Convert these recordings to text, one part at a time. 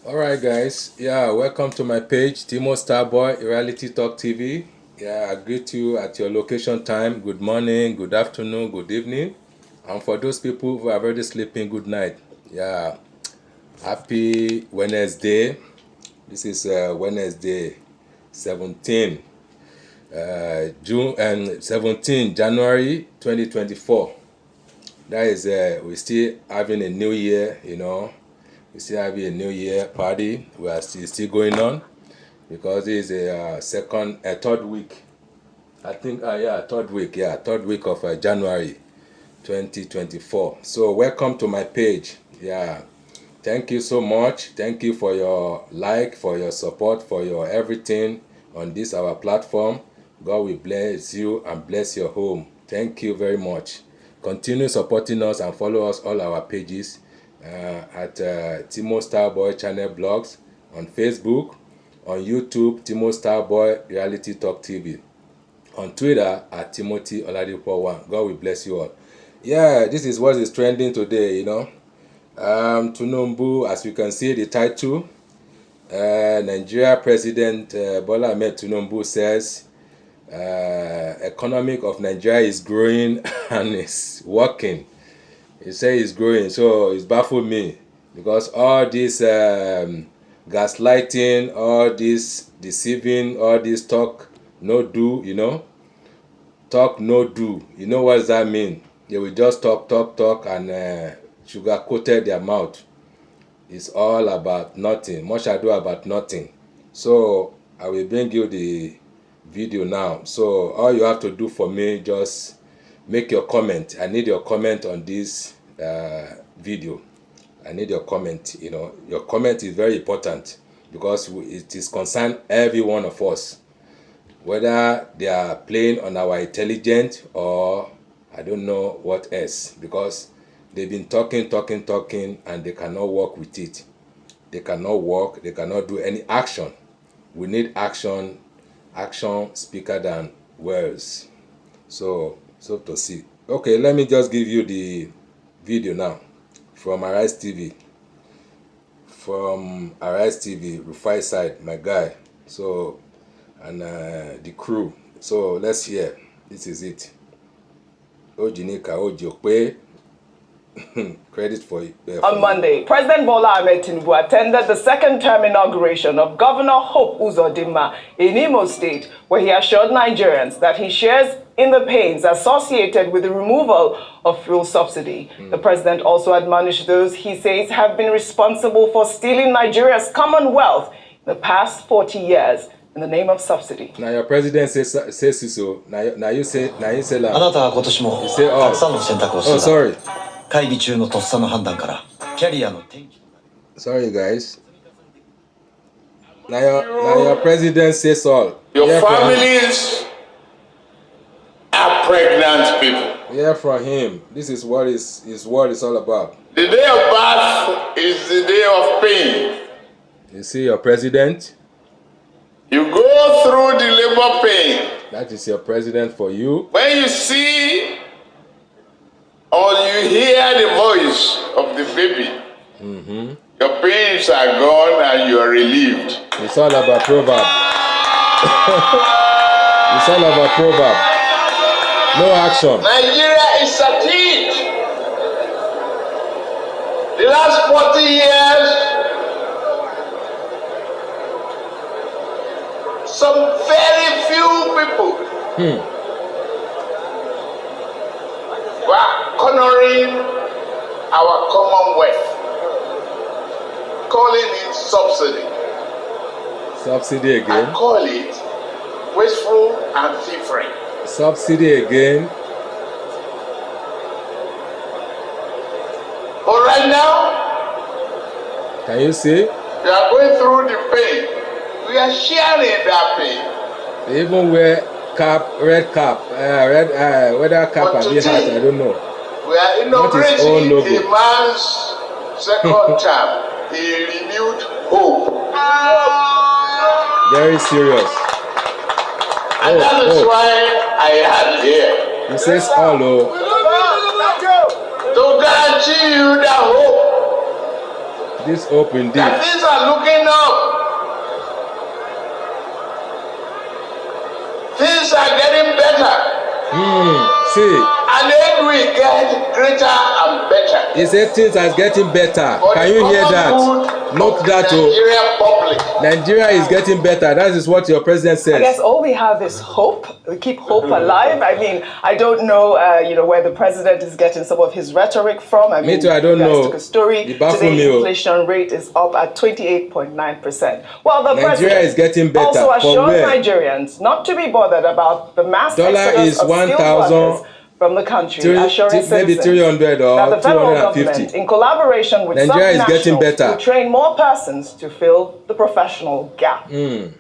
All right, guys. Yeah, welcome to my page, Timo Starboy Reality Talk TV. Yeah, I greet you at your location time. Good morning, good afternoon, good evening. And for those people who are already sleeping, good night. Yeah, happy Wednesday. This is Wednesday 17 June and 17 January 2024. That is, we still having a new year, we still having a new year party. We are still going on because this is a third week. I think, third week of January 2024. So welcome to my page. Yeah, thank you so much. Thank you for your like, for your support, for your everything on this our platform. God will bless you and bless your home. Thank you very much. Continue supporting us and follow us all our pages at Timo Starboy Channel Blogs on Facebook, on YouTube, Timo Starboy Reality Talk TV, on Twitter at Timothy Oladipo1. God will bless you all. Yeah, this is what is trending today, Tinubu, as you can see the title, Nigeria President Bola Ahmed Tinubu says economic of Nigeria is growing and is working. He says it's growing, so it's baffled me because all this gaslighting, all this deceiving, all this talk no do, talk no do. You know what does that mean? They will just talk and sugar coated their mouth. It's all about nothing. Much ado about nothing. So I will bring you the video now. So all you have to do for me, just make your comment. I need your comment on this video. I need your comment. Your comment is very important because it is concern every one of us, whether they are playing on our intelligence or I don't know what else, because they've been talking, and they cannot work with it. They cannot work, they cannot do any action. We need action. Action speaker than words. So to see. Okay, let me just give you the video now from Arise TV. From Arise TV, Rufai side, my guy. So, and the crew. So let's hear. This is it. Ojinika Ojokwe. Credit for it. On Monday, President Bola Ahmed Tinubu attended the second-term inauguration of Governor Hope Uzodinma in Imo State, where he assured Nigerians that he shares in the pains associated with the removal of fuel subsidy. The president also admonished those he says have been responsible for stealing Nigeria's commonwealth in the past 40 years in the name of subsidy. Now your president says so. Now you say that. You say, oh, sorry. Sorry, guys. Now your president says all. Your families are pregnant people. Hear from him. This is what his word is all about. The day of birth is the day of pain. You see your president? You go through the labor pain. That is your president for you. When you see or you hear the voice of the baby, your pains are gone and you are relieved. It's all about proverb. It's all about proverb. No action. Nigeria is at it. The last 40 years, some very few people were cornering our commonwealth, calling it subsidy. Subsidy again. I call it wasteful and thievery. Subsidy again. But right now, Can you see? we are going through the pain. We are sharing that pain. They even wear red cap, whether cap and hat, I don't know. We are inaugurating a man's second term. He renewed hope. Very serious. And that is why I had here. He says all To guarantee you that hope. This hope indeed. That things are looking up. Things are getting better. See. And then we get greater and better. He said things are getting better. Can you hear that? Note that. Nigerian public. Nigeria is getting better. That is what your president says. I guess all we have is hope. We keep hope alive. I mean, I don't know, where the president is getting some of his rhetoric from. I mean, Me too. I don't know. Took a story. Today, the inflation rate is up at 28.9%. Well, the Nigeria president is getting better. also assured Nigerians not to be bothered about the mass exodus of skilled workers from the country, assuring maybe 300 or that the federal 250. government, in collaboration with Nigeria is getting subnationals, better. will train more persons to fill the professional gap. Don't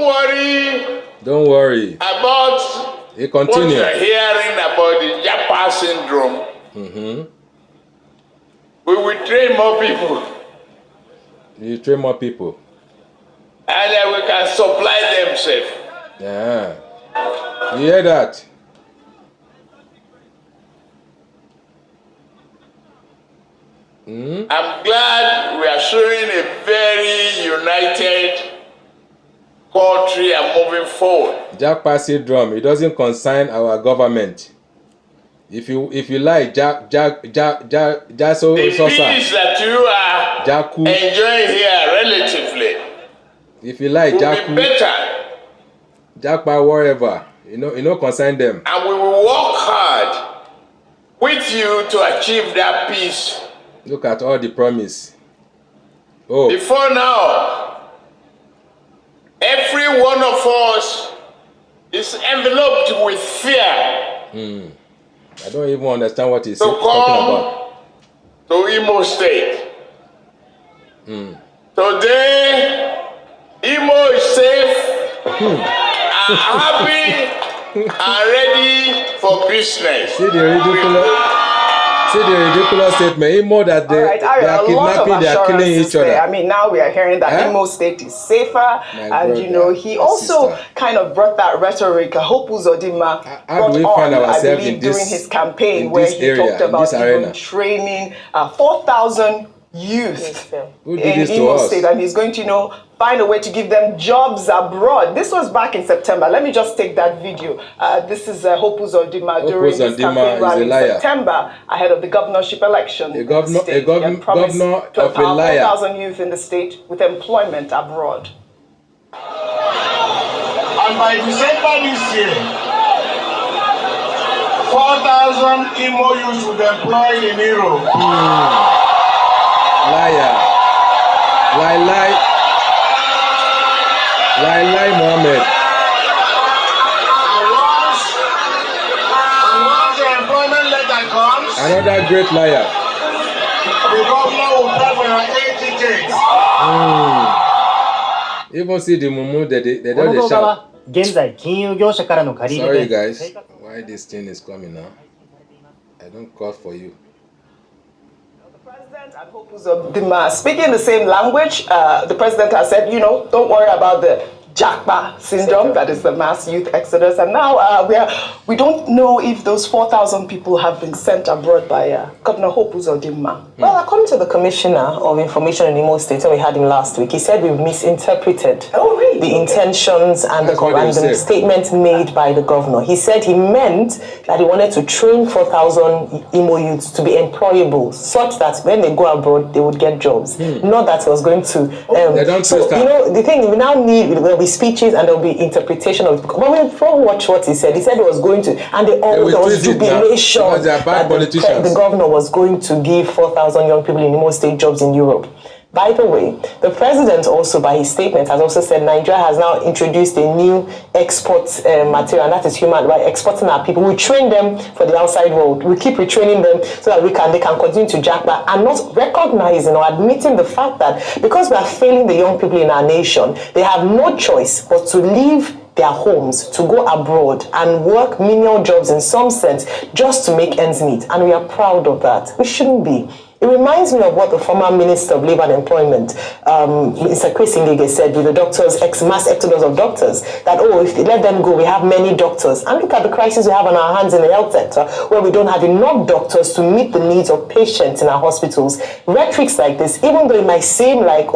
worry about what you're hearing about the Japa syndrome. We will train more people. You train more people. And then we can supply them safe. Yeah. You hear that? I'm glad we are showing a very united country and moving forward. Japa syndrome. It doesn't concern our government. If you like, so the peace that you are enjoying here relatively, if you like, will be better. Japa, wherever, you know, concern them. And we will work hard with you to achieve that peace. Look at all the promise. Oh. Before now, every one of us is enveloped with fear. I don't even understand what he's talking about. To Imo State. Today, Imo is safe, and happy, and ready for business. See the ridiculous statement. Imo that they are kidnapping, they are killing each other. I mean, now we are hearing that Imo State is safer, and he also kind of brought that rhetoric. Hope Uzodinma How do we find ourselves in this during his campaign, where he talked about even training 4,000 youth in Imo State, and he's going to find a way to give them jobs abroad. This was back in September. Let me just take that video. This is Hope Uzodinma during his campaign rally in September ahead of the governorship election. A governor of a liar. 4,000 youth in the state with employment abroad. And by December this year, 4,000 Imo youths will be employed in Europe. Liar. Lie, Mohammed. And once the employment letter comes, another great liar. The governor will pay for your 8 tickets. Even see the mumu they don't shout. Sorry guys, why this thing is coming now? I don't call for you. And Hope Uzodinma speaking the same language. The president has said, don't worry about the Japa syndrome, that is the mass youth exodus. And now we don't know if those 4,000 people have been sent abroad by Governor Hope Uzodinma. Well, according to the Commissioner of Information in Imo State, we had him last week, he said we misinterpreted the intentions and the statement made by the governor. He said he meant that he wanted to train 4,000 Imo youths to be employable, such that when they go abroad, they would get jobs. Not that he was going to... the thing, we now need... There'll be speeches and there'll be interpretation of... But when we watch what he said he was going to... And there was jubilation that the governor was going to give 4,000 young people in Imo State jobs in Europe. By the way, the president also, by his statement, has also said Nigeria has now introduced a new export material, and that is human rights, exporting our people. We train them for the outside world. We keep retraining them so that they can continue to jack back, and not recognizing or admitting the fact that because we are failing the young people in our nation, they have no choice but to leave their homes, to go abroad and work menial jobs in some sense just to make ends meet. And we are proud of that. We shouldn't be. It reminds me of what the former Minister of Labour and Employment, Mr. Chris Ngige, said with the doctors, mass exodus of doctors, that, if they let them go, we have many doctors. And look at the crisis we have on our hands in the health sector, where we don't have enough doctors to meet the needs of patients in our hospitals. Rhetorics like this, even though it might seem like,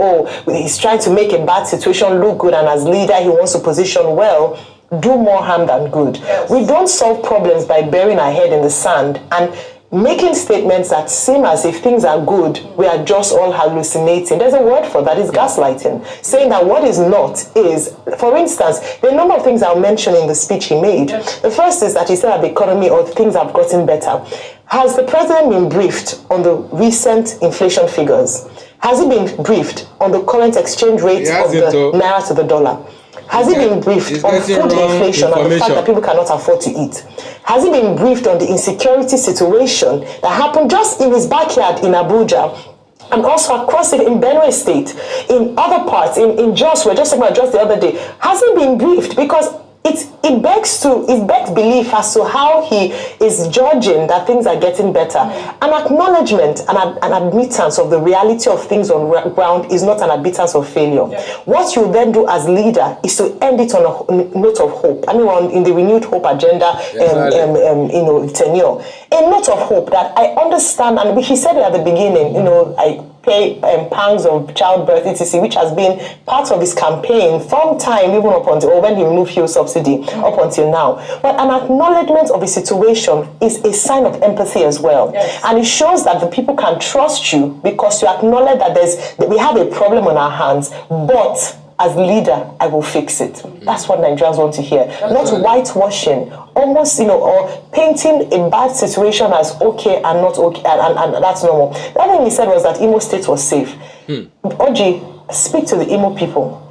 he's trying to make a bad situation look good, and as leader, he wants to position well, do more harm than good. Yes. We don't solve problems by burying our head in the sand and making statements that seem as if things are good, we are just all hallucinating. There's a word for that, it's gaslighting. Saying that what is not is, for instance, there are a number of things I'll mention in the speech he made. Yes. The first is that he said that the economy or things have gotten better. Has the president been briefed on the recent inflation figures? Has he been briefed on the current exchange rate of the naira to the dollar? Has he been briefed on food inflation and the fact that people cannot afford to eat? Has he been briefed on the insecurity situation that happened just in his backyard in Abuja and also across it in Benue State, in other parts, in Jos, we're just talking about Jos the other day? Has he been briefed? Because it begs belief as to how he is judging that things are getting better. An acknowledgement and an admittance of the reality of things on ground is not an admittance of failure. Yeah. What you then do as leader is to end it on a note of hope. I mean, in the renewed hope agenda, tenure, a note of hope that I understand, and he said it at the beginning. I pay pangs of childbirth, etc., which has been part of his campaign from time even up until when he removed fuel subsidy up until now. But an acknowledgement of a situation is a sign of empathy as well. Yes. And it shows that the people can trust you because you acknowledge that we have a problem on our hands, but as leader, I will fix it. That's what Nigerians want to hear. Not whitewashing, almost, or painting a bad situation as okay and not okay, and that's normal. The other thing he said was that Imo State was safe. Oji, speak to the Imo people.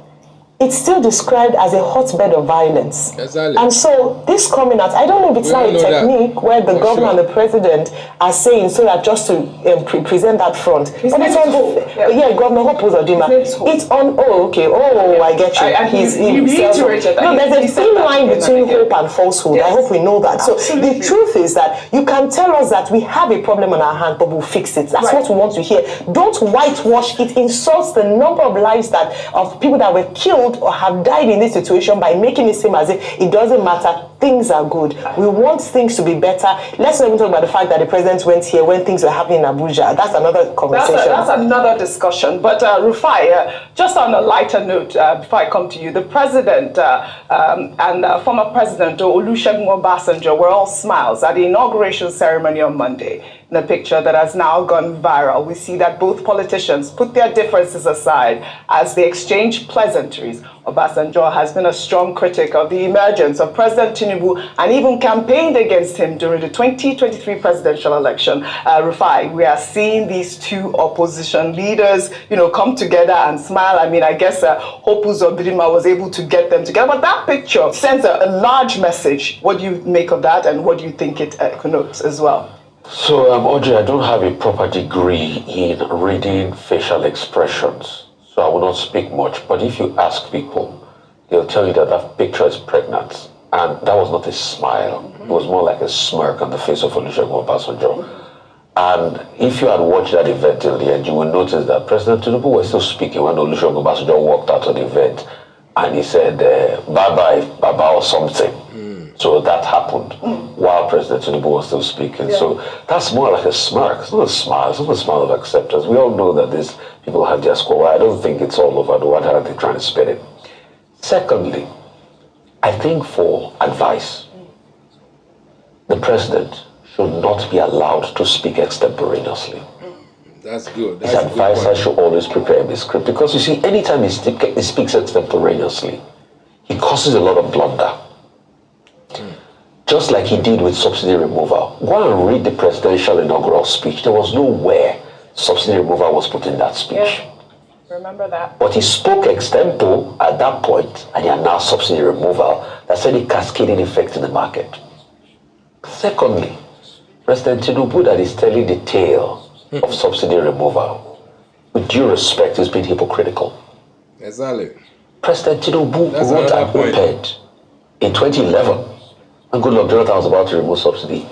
It's still described as a hotbed of violence. Exactly. And so this coming out, I don't know if it's now a technique where the governor and the president are saying so that just to present that front. But it's on Governor Hope Uzodinma. It's on I get you. He reiterated that. No, there's a thin line between hope and falsehood. Yes. I hope we know that. Absolutely. So the truth is that you can tell us that we have a problem on our hands, but we'll fix it. That's what we want to hear. Don't whitewash. It insults the number of lives of people that were killed or have died in this situation by making it seem as if it doesn't matter. Things are good. We want things to be better. Let's not even talk about the fact that the president went here when things were happening in Abuja. That's another conversation. That's another discussion. But Rufai, just on a lighter note, before I come to you, the president and former president Olusegun Obasanjo were all smiles at the inauguration ceremony on Monday. In a picture that has now gone viral, we see that both politicians put their differences aside as they exchange pleasantries. Obasanjo has been a strong critic of the emergence of President Tinubu and even campaigned against him during the 2023 presidential election. Rufai, we are seeing these two opposition leaders, come together and smile. I mean, I guess Hope Uzodinma was able to get them together, but that picture sends a large message. What do you make of that, and what do you think it connotes as well? So, Audrey, I don't have a proper degree in reading facial expressions, so I will not speak much. But if you ask people, they'll tell you that that picture is pregnant. And that was not a smile. It was more like a smirk on the face of Olusegun Obasanjo. And if you had watched that event till the end, you will notice that President Tinubu was still speaking when Olusegun Obasanjo walked out of the event. And he said, bye-bye, Baba, or something. So that happened while President Tinubu was still speaking. Yeah. So that's more like a smirk. It's not a smile. It's not a smile of acceptance. We all know that these people have their score. I don't think it's all over the world how they're trying to spin it. Secondly, I think for advice, the president should not be allowed to speak extemporaneously. That's good. His advisor should always prepare his script. Because you see, anytime he speaks extemporaneously, he causes a lot of blunder. Just like he did with subsidy removal. Go and read the presidential inaugural speech. There was nowhere subsidy removal was put in that speech. Yeah, remember that. But he spoke extempo at that point, and he announced subsidy removal. That's any cascading effect in the market. Secondly, President Tinubu that is telling the tale of subsidy removal, with due respect, is being hypocritical. Exactly. President Tinubu wrote an op-ed in 2011. And Goodluck Jonathan was about to remove subsidy.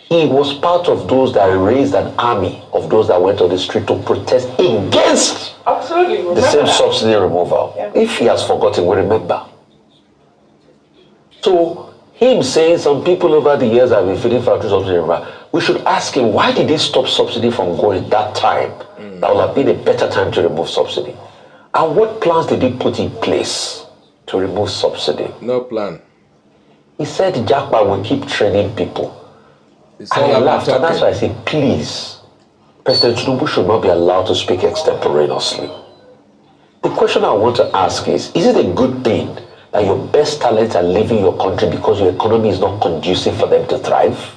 he was part of those that raised an army of those that went on the street to protest against Absolutely. the same subsidy removal. Yeah. If he has forgotten, we remember. So him saying some people over the years have been feeding factory subsidy removal, we should ask him, why did they stop subsidy from going that time? That would have been a better time to remove subsidy. And what plans did he put in place to remove subsidy? No plan. He said Jackpot will keep training people. I laughed, and that's why I said, please, President Tinubu should not be allowed to speak extemporaneously. The question I want to ask is it a good thing that your best talents are leaving your country because your economy is not conducive for them to thrive?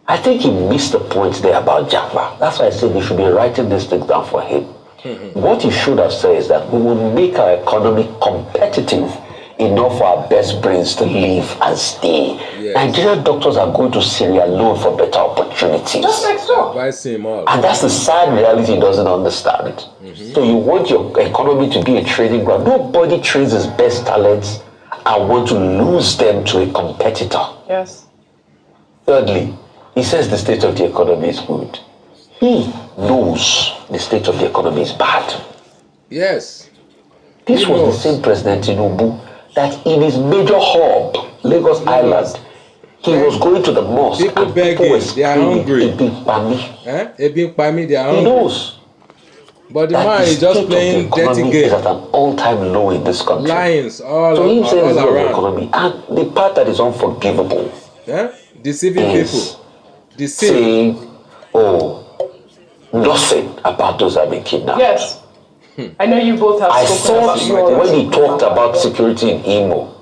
I think he missed the point there about Japa. That's why I said we should be writing this thing down for him. What he should have said is that we will make our economy competitive enough for our best brains to live and stay. Yes. Nigerian doctors are going to Syria alone for better opportunities. Just next door. And that's the sad reality he doesn't understand. So you want your economy to be a training ground. Nobody trains his best talents and want to lose them to a competitor. Yes. Thirdly, he says the state of the economy is good. He knows the state of the economy is bad. Yes. This was the same President Tinubu that in his major hub, Lagos Island, he was going to the mosque people and begging, people were screaming, they are hungry. He knows. But the man is just playing dirty game. Is at an all-time low in this country. Lions all so him saying all around. Economy, and the part that is unforgivable, deceiving people, saying, nothing about those that have been kidnapped. Yes. I know you both have spoken about when he talked about security in Imo,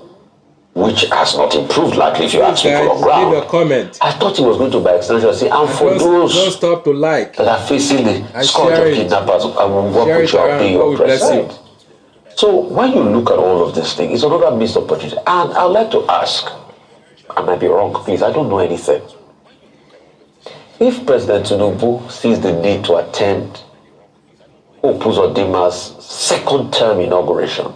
which has not improved, likely if you ask people on ground. Leave a comment. I thought he was going to by extension say, and for those don't stop to like that are facing the scourge of kidnappers, I will work with you and be your president. So when you look at all of this thing, it's another missed opportunity. And I'd like to ask, I might be wrong, please, I don't know anything. If President Tinubu sees the need to attend Hope Uzodima's second term inauguration,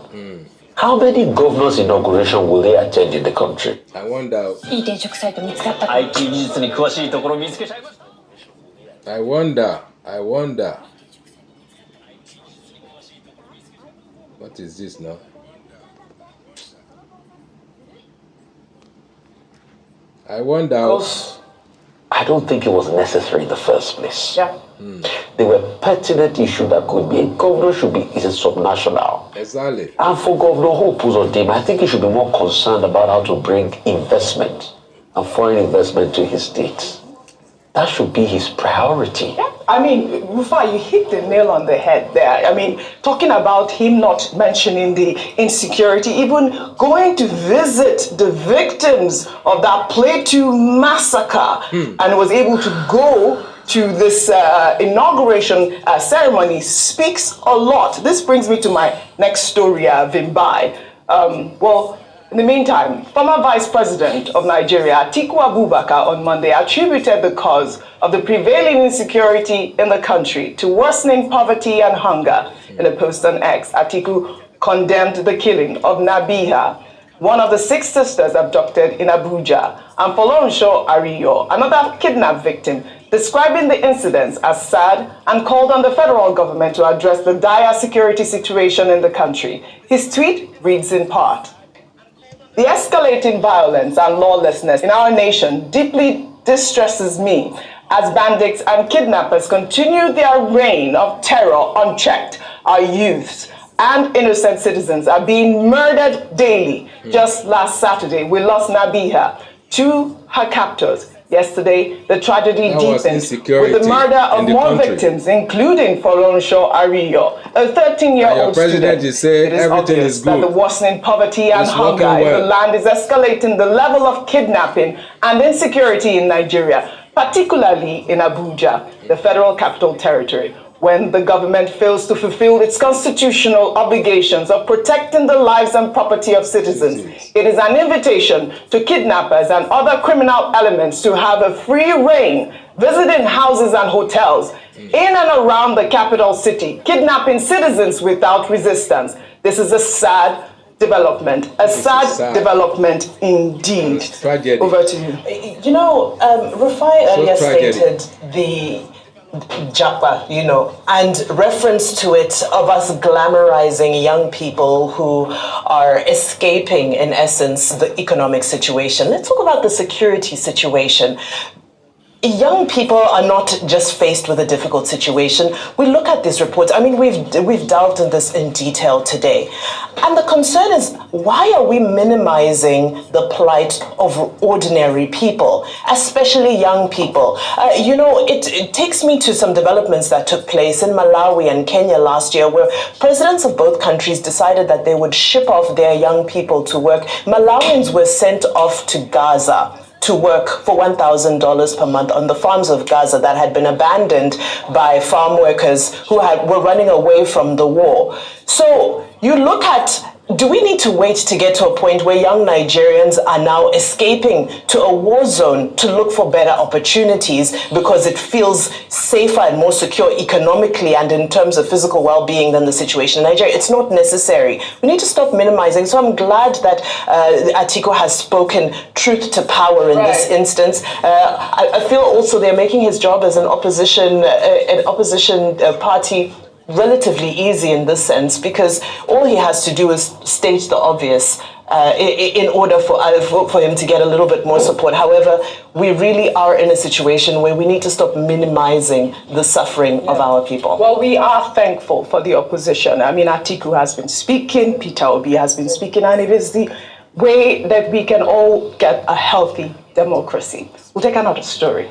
how many governors' inauguration will they attend in the country? I wonder. I wonder. What is this now? I wonder. I don't think it was necessary in the first place. Yeah. They were pertinent issues that could be. A governor should be is a subnational. Exactly. And for Governor Hope Uzodima, I think he should be more concerned about how to bring investment and foreign investment to his state. That should be his priority. Yeah. I mean, Rufa, you hit the nail on the head there. I mean, talking about him not mentioning the insecurity, even going to visit the victims of that Plateau massacre and was able to go to this inauguration ceremony speaks a lot. This brings me to my next story, Vimbai. In the meantime, former Vice President of Nigeria, Atiku Abubakar, on Monday attributed the cause of the prevailing insecurity in the country to worsening poverty and hunger. In a post on X, Atiku condemned the killing of Nabiha, one of the 6 sisters abducted in Abuja, and Folorunso Ariyo, another kidnapped victim, describing the incidents as sad and called on the federal government to address the dire security situation in the country. His tweet reads in part, "The escalating violence and lawlessness in our nation deeply distresses me as bandits and kidnappers continue their reign of terror unchecked. Our youths and innocent citizens are being murdered daily. Just last Saturday, we lost Nabiha to her captors. Yesterday, the tragedy deepened with the murder of more victims, including Folorunso Ariyo, a 13-year-old student. Is saying it is everything obvious is good. that the worsening poverty and It's hunger in the land is escalating the level of kidnapping and insecurity in Nigeria, particularly in Abuja, the Federal Capital Territory, when the government fails to fulfill its constitutional obligations of protecting the lives and property of citizens. It is an invitation to kidnappers and other criminal elements to have a free reign, visiting houses and hotels in and around the capital city, kidnapping citizens without resistance. This is a sad development, a sad development indeed. Tragedy. Over to you. You know, Rufai earlier tragedy. stated the Japa, and reference to it of us glamorizing young people who are escaping, in essence, the economic situation. Let's talk about the security situation. Young people are not just faced with a difficult situation. We look at these reports. I mean, we've delved in this in detail today. And the concern is, why are we minimizing the plight of ordinary people, especially young people? It takes me to some developments that took place in Malawi and Kenya last year, where presidents of both countries decided that they would ship off their young people to work. Malawians were sent off to Gaza to work for $1,000 per month on the farms of Gaza that had been abandoned by farm workers who were running away from the war. So you look at, do we need to wait to get to a point where young Nigerians are now escaping to a war zone to look for better opportunities because it feels safer and more secure economically and in terms of physical well-being than the situation in Nigeria? It's not necessary. We need to stop minimizing. So I'm glad that Atiku has spoken truth to power in this instance. I feel also they're making his job as an opposition party relatively easy in this sense, because all he has to do is state the obvious in order for him to get a little bit more support. However, we really are in a situation where we need to stop minimizing the suffering of our people. Well, we are thankful for the opposition. I mean, Atiku has been speaking, Peter Obi has been speaking, and it is the way that we can all get a healthy democracy. We'll take another story.